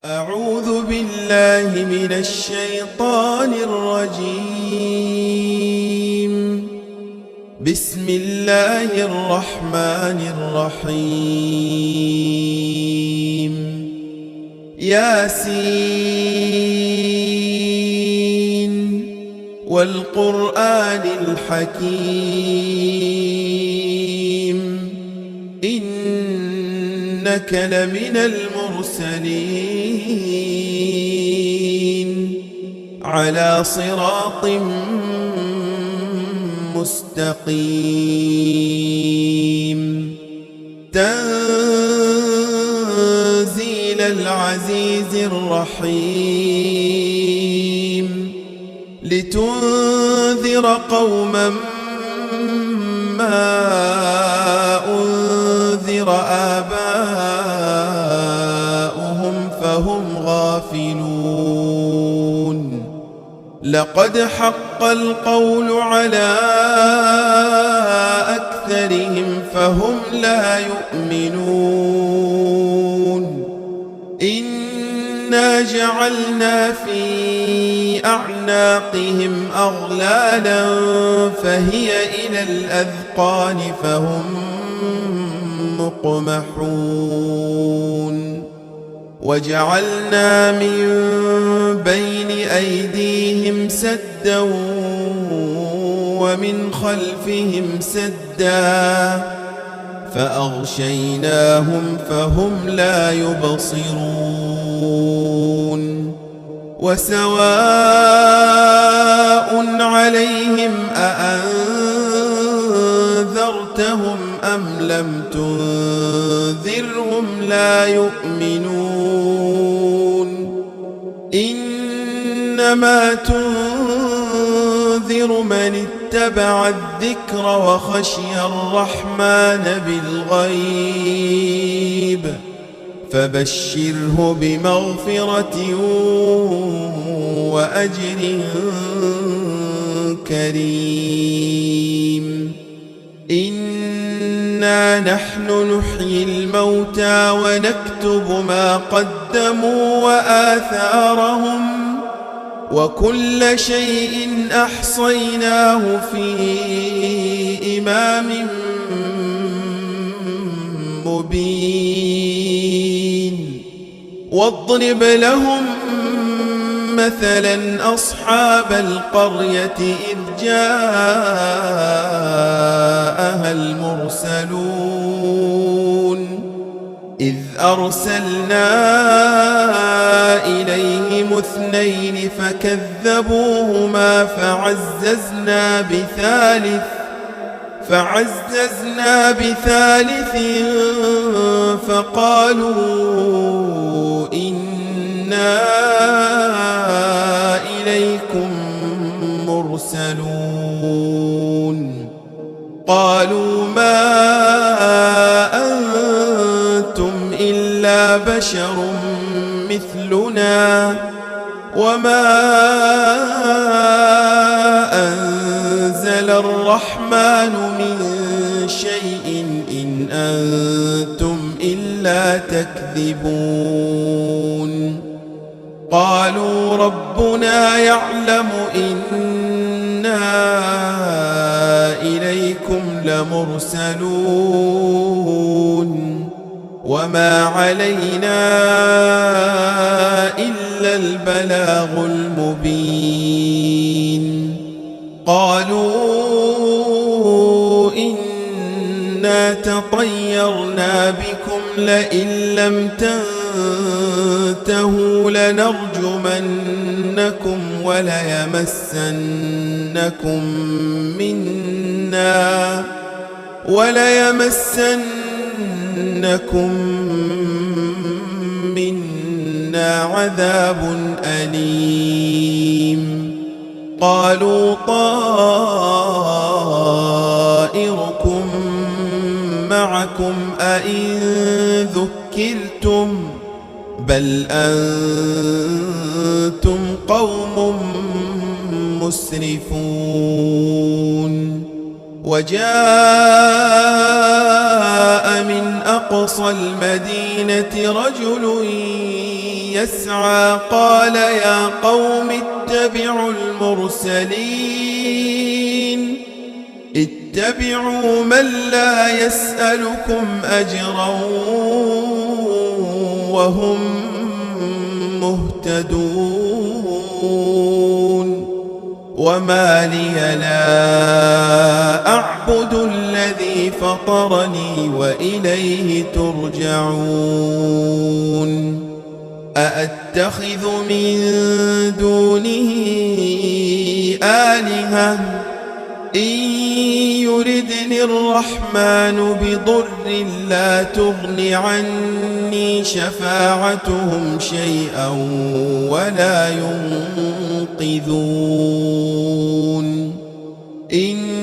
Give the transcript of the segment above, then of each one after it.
أعوذ بالله من الشيطان الرجيم. بسم الله الرحمن الرحيم. ياسين والقرآن الحكيم إنك لمن المرسلين على صراط مستقيم. تنزيل العزيز الرحيم لتنذر قوما ما أنذر آباؤهم فهم غافلون. لقد حق القول على أكثرهم فهم لا يؤمنون. إنا جعلنا في أعناقهم أغلالا فهي إلى الأذقان فهم مقمحون. وجعلنا من بين أيديهم سدا ومن خلفهم سدا فأغشيناهم فهم لا يبصرون. وسواء عليهم أأنذرتهم أم لم تنذرهم لا يؤمنون. إنما تنذر من اتبع الذكر وخشي الرحمن بالغيب فبشره بمغفرة وأجر كريم. إنا نحن نحيي الموتى ونكتب ما قدموا وآثارهم وكل شيء أحصيناه في إمام مبين. واضرب لهم مثلا أصحاب القرية إذ جاءها المرسلون إذ أرسلنا إليهم اثنين فكذبوهما فعززنا بثالث فقالوا إنا إليكم مرسلون. قالوا ما أنتم إلا بشر مثلنا وما أنزل الرحمن من شيء إن أنتم إلا تكذبون. قالوا ربنا يعلم إنا إليكم لمرسلون وما علينا إلا البلاغ المبين. قالوا إنا تطيرنا بكم لئن لم تنتهوا لنرجمنكم وليمسنكم منا عذاب أليم. قالوا طائركم معكم أئن ذكرتم بل أنتم قوم مسرفون. وجاء من أقصى المدينة رجل يسعى قال يا قوم اتبعوا المرسلين اتبعوا من لا يسألكم أجرا وهم مهتدون وما لي لا أعبد الذي فطرني وإليه ترجعون أأتخذ من دونه آلهة إن يردني الرحمن بضر لا تغن عني شفاعتهم شيئا ولا ينقذون إني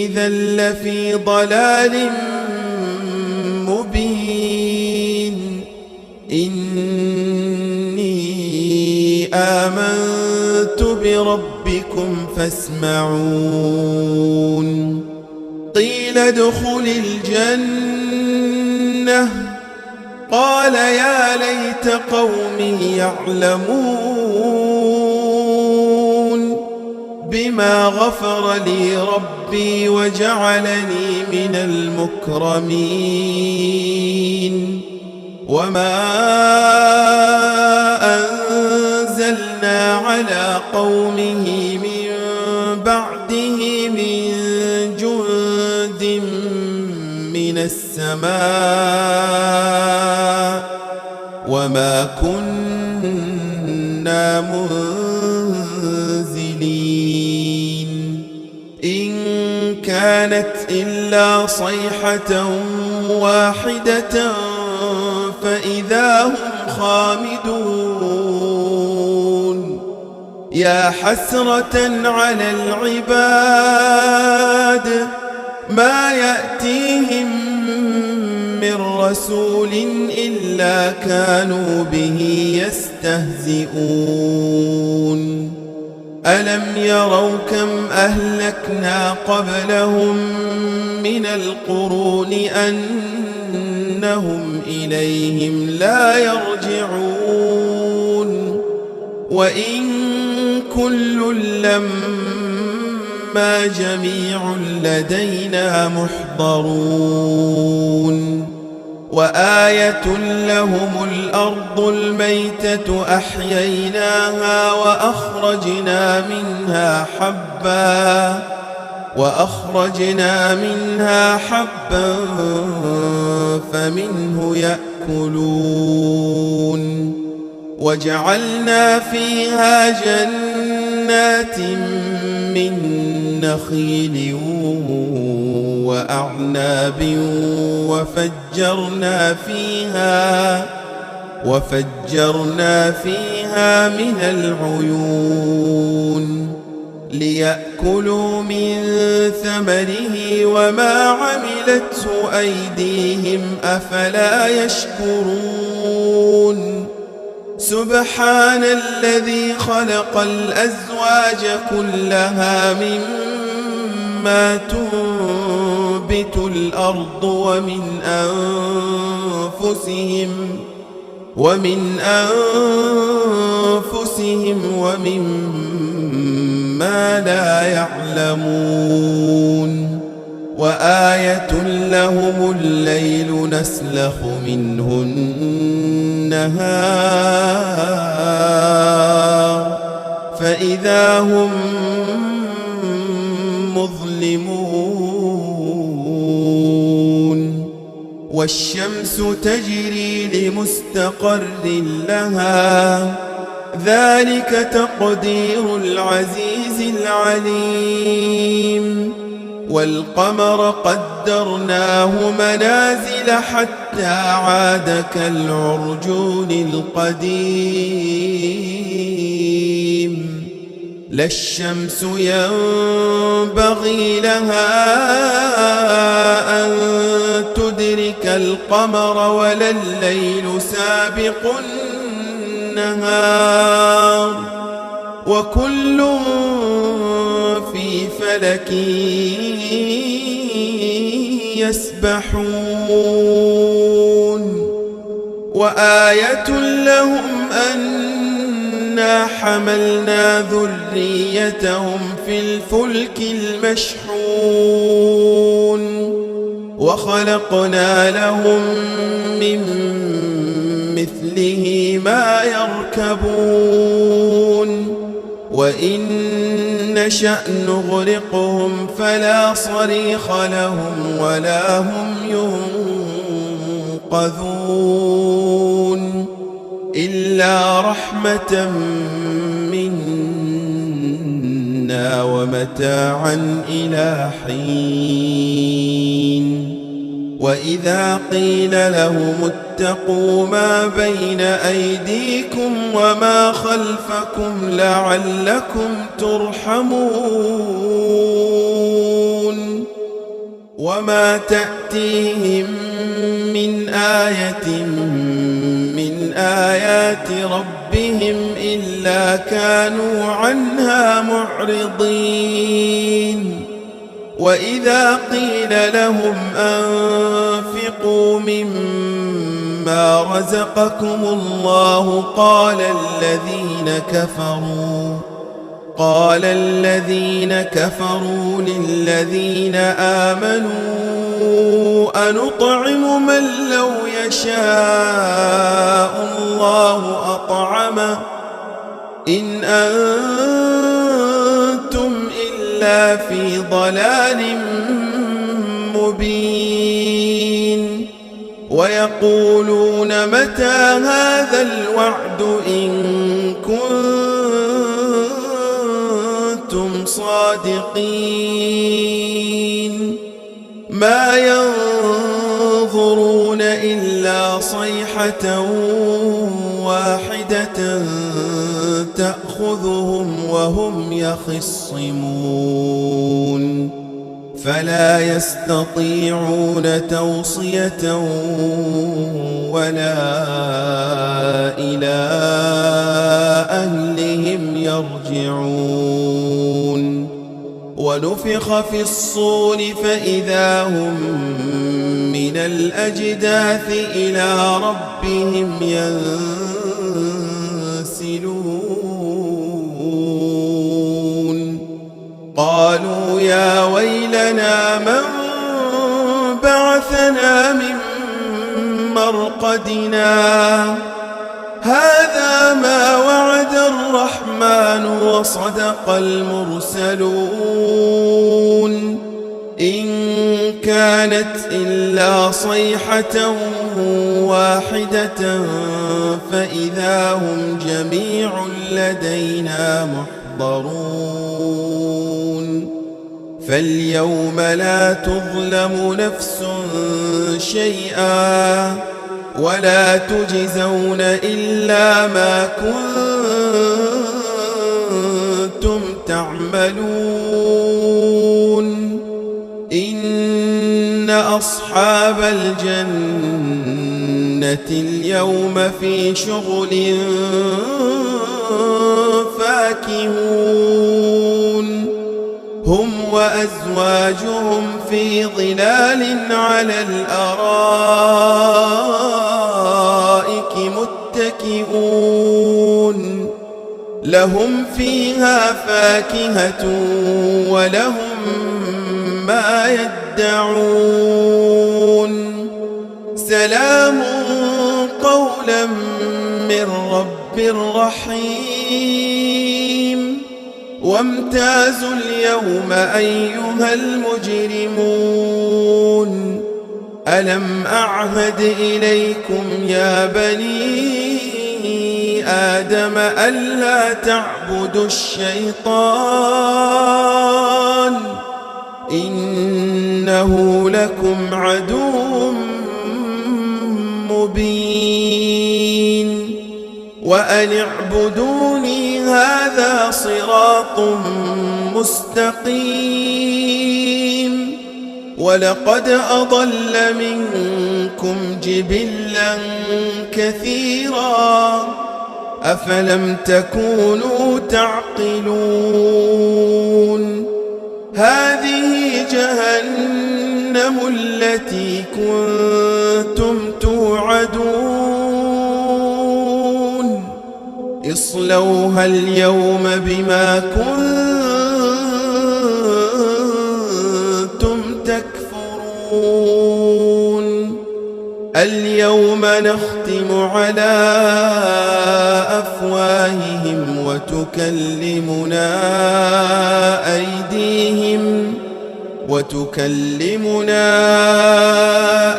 إذا لفي ضلال مبين إني آمنت بربكم فاسمعون قيل ادخل الجنة قال يا ليت قومي يعلمون بما غفر لي ربي وجعلني من المكرمين وما أنزلنا على قومه من بعده من جند من السماء وما كنا منزلين إن كانت إلا صيحة واحدة فإذا هم خامدون يا حسرة على العباد ما يأتيهم من رسول إلا كانوا به يستهزئون ألم يروا كم أهلكنا قبلهم من القرون أنهم إليهم لا يرجعون وإن كل لما جميع لدينا محضرون وآية لهم الأرض الميتة أحييناها وأخرجنا منها حبا فمنه يأكلون وجعلنا فيها جنات من نخيل وأعناب وفجرنا فيها من العيون ليأكلوا من ثمره وما عملته أيديهم أفلا يشكرون سبحان الذي خلق الأزواج كلها مما تنبت الأرض ومن أنفسهم ومما لا يعلمون وآية لهم الليل نسلخ منه النهار فإذا هم مظلمون والشمس تجري لمستقر لها ذلك تقدير العزيز العليم والقمر قدرناه منازل حتى عاد كالعرجون القديم لا الشمس ينبغي لها أن تدرك القمر ولا الليل سابق النهار وكل في فلك يسبحون وآية لهم أنا حملنا ذريتهم في الفلك المشحون وخلقنا لهم من مثله ما يركبون وإن نشأ نغرقهم فلا صريخ لهم ولا هم ينقذون إلا رحمة منا ومتاعا إلى حين وإذا قيل لهم اتقوا ما بين أيديكم وما خلفكم لعلكم ترحمون وما تأتيهم من آية من آيات ربهم إلا كانوا عنها معرضين وإذا قيل لهم أنفقوا مما رزقكم الله قال الذين كفروا للذين آمنوا أنطعم من لو يشاء الله أطعمه إن أنتم إلا في ضلال مبين ويقولون متى هذا الوعد إن كنتم صادقين ما ينظرون إلا صيحة واحدة تأخذهم وهم يخصمون فلا يستطيعون توصية ولا إلى أهلهم يرجعون ونفخ في الصور فإذا هم من الأجداث إلى ربهم ينسلون قالوا يا ويلنا من بعثنا من مرقدنا هذا ما وعد الرحمن وصدق المرسلون إن كانت إلا صيحة واحدة فإذا هم جميع لدينا محضرون فاليوم لا تظلم نفس شيئا ولا تجزون إلا ما كنتم تعملون إن أصحاب الجنة اليوم في شغل فاكهون هم وأزواجهم في ظلال على الأرائك متكئون لهم فيها فاكهة ولهم ما يدعون سلام قولا من رب رحيم وامتازوا اليوم أيها المجرمون ألم أعهد إليكم يا بني آدم ألا تعبدوا الشيطان إنه لكم عدو مبين وأن اعبدوني هذا صراط مستقيم ولقد أضل منكم جبلا كثيرا أفلم تكونوا تعقلون هذه جهنم التي كنتم توعدون اصلوها اليوم بما كنتم تكفرون اليوم نختم على أفواههم وتكلمنا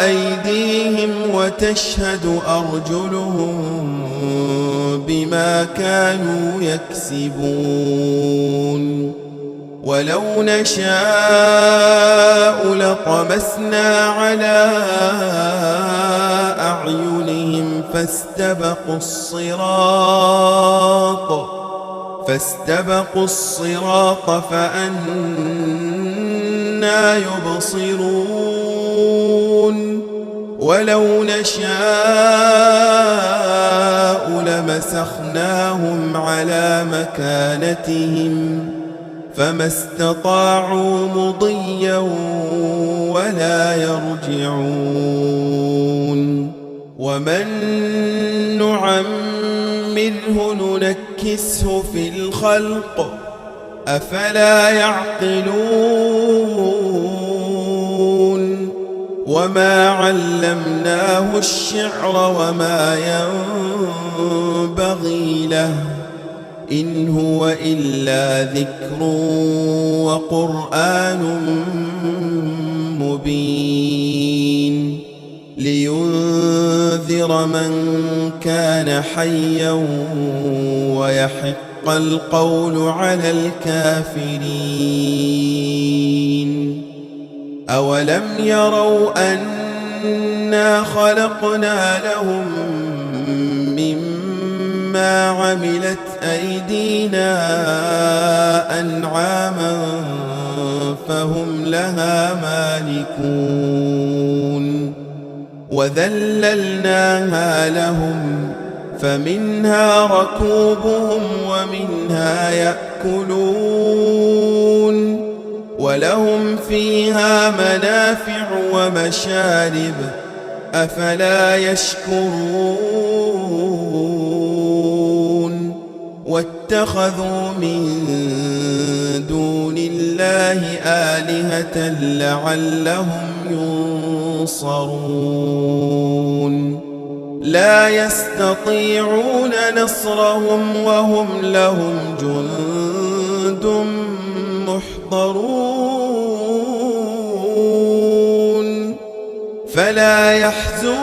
أيديهم وتشهد أرجلهم بما كانوا يكسبون ولو نشاء لطمسنا على أعينهم فاستبقوا الصراط فأنى يبصرون ولو نشاء لمسخناهم على مكانتهم فما استطاعوا مضيا ولا يرجعون ومن نعمره ننكسه في الخلق أفلا يعقلون وما علمناه الشعر وما ينبغي له إن هو إلا ذكر وقرآن مبين لينذر من كان حيا ويحق القول على الكافرين أولم يروا أنا خلقنا لهم مما عملت أيدينا أنعاما فهم لها مالكون وذللناها لهم فمنها ركوبهم ومنها يأكلون ولهم فيها منافع ومشارب أفلا يشكرون واتخذوا من دون الله آلهة لعلهم ينصرون لا يستطيعون نصرهم وهم لهم جند محضرون فلا يحزنك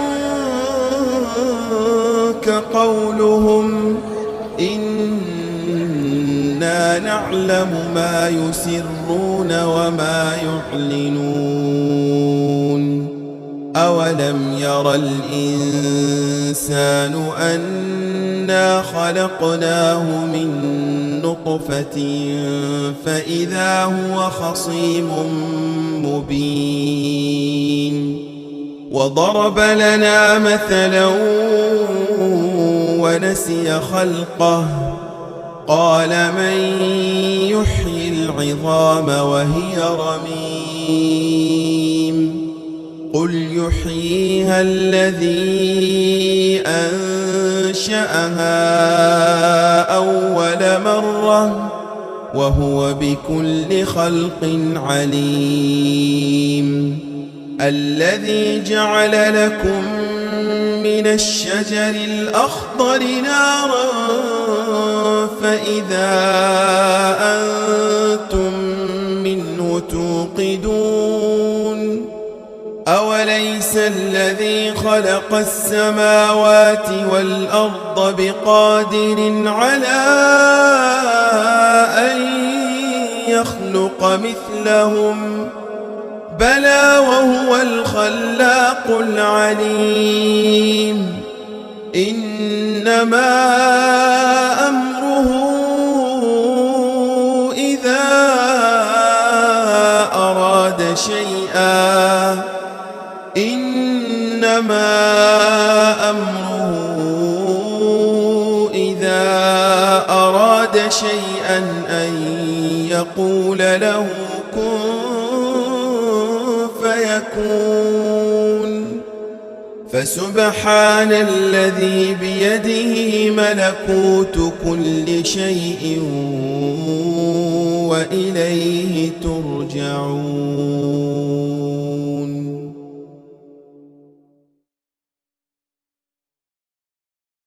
قولهم إنا نعلم ما يسرون وما يعلنون أولم ير الإنسان أنا خلقناه من نطفة فإذا هو خصيم مبين وضرب لنا مثلا ونسي خلقه قال من يحيي العظام وهي رميم قل يحييها الذي أنشأها أول مرة وهو بكل خلق عليم الذي جعل لكم من الشجر الأخضر نارا فإذا أنتم منه توقدون أوليس الذي خلق السماوات والأرض بقادر على أن يخلق مثلهم بلى وهو الخلاق العليم إنما أمره إذا أراد شيئا أن يقول له كن فيكون فسبحان الذي بيده ملكوت كل شيء وإليه ترجعون.